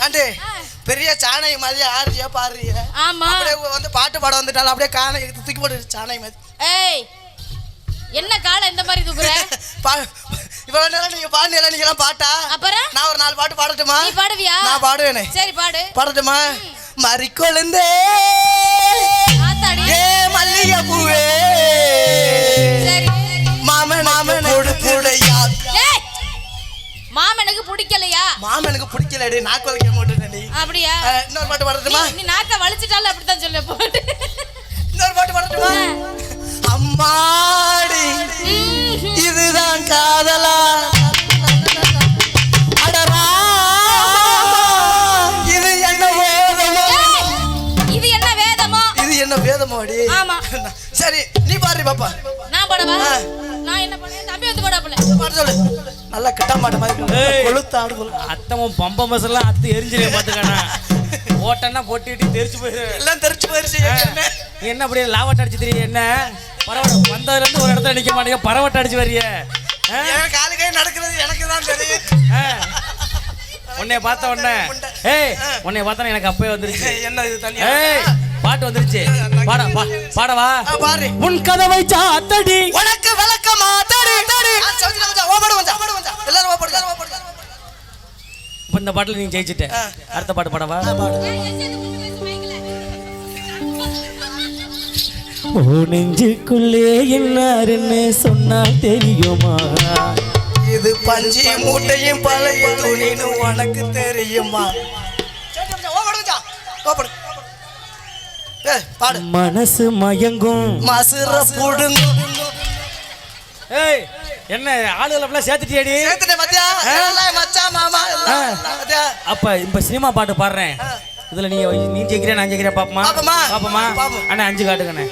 Aunty பெரிய சாணை மாதிரி ஆடுறியா பாடுறிய. ஆமா அப்படியே வந்து பாட்டு பாட வந்துட்டாலும் அப்படியே காணை தூக்கி போட்டு சாணை மாதிரி. ஏய் என்ன காலை இந்த மாதிரி தூக்குற? இவ்வளவு நேரம் நீங்க பாடினீங்க நீங்க எல்லாம் பாட்டா? அப்புறம் நான் ஒரு 4 பாட்டு பாடட்டுமா? நீ பாடுவியா? நான் பாடுவேனே. சரி பாடு. பாடட்டுமா? மறிக்கொழுந்தே ஆத்தாடி ஏ மல்லிகை பூவே சரி மாமன் புடையா. ஏய் மாமனுக்கு பிடிக்கலையா? மாமனுக்கு பிடிக்கலடி நாக்கு வலிக்க மாட்டேனடி. அப்படியே இன்னொரு பாட்டு பாடட்டுமா? நீ நாக்க வலிச்சிட்டால அப்படி தான் சொல்ல போடு. இன்னொரு பாட்டு பாடட்டுமா? அம்மாடி இதுதான் காதலா அடரா இது என்ன வேதமோ? இது என்ன வேதமோ? இது என்ன வேதமோடி? ஆமா சரி நீ பாரு பாப்பா. நான் பாடவா? நான் என்ன பண்ணேன்? தம்பி வந்து பாடப்பல. பாடு சொல்லு. நல்லா கிட்ட மாட்ட மாதிரி கொளுத்தாடு போல. அத்தமும் பம்ப மசலாம் அத்து எரிஞ்சிரே பாத்துக்கண்ணா. ஓட்டன்னா போட்டிட்டு தெரிச்சு போயிரு. எல்லாம் தெரிச்சு போயிருச்சு. என்ன அப்படியே லாவட் அடிச்சு தெரியும் என்ன? பரவட்ட வந்ததுல இருந்து ஒரு இடத்துல நிக்க மாட்டீங்க பரவட்ட அடிச்சு வர்றிய. எனக்கு காலு கை நடக்கிறது எனக்கு தான் தெரியும். உன்னைய பார்த்த உடனே ஏய் உன்னைய பார்த்தா எனக்கு அப்பவே வந்துருச்சு. என்ன இது தண்ணி? ஏய் பாட்டு வந்துருச்சு. பாடவா? பாரு. உன் கதவை சாத்தடி உனக்கு விளக்கமா தடி தடி. சௌஜினா மச்சான் ஓபடு மச்சான். எல்லாரும் ஓபடு. இந்த பாட்டுல நீ ஜெயிச்சிட்ட. அடுத்த பாட்டு பாடவா? ஓ நெஞ்சுக்குள்ளே என்னாருன்னு சொன்னா தெரியுமா? இது பஞ்சி மூட்டையும் பழைய துணின்னு உனக்கு தெரியுமா? மனசு மயங்கும் மசுர புடுங்கும். ஏய் என்ன ஆளுகளை சேர்த்துட்டியடி? மச்சான் மாமா. அப்ப இப்ப சினிமா பாட்டு பாடுறேன். இதுல நீ ஜெயிக்கிறியா நான் ஜெயிக்கிறேன் பாப்பமா? அண்ணா 5 காட்டுங்கண்ணே.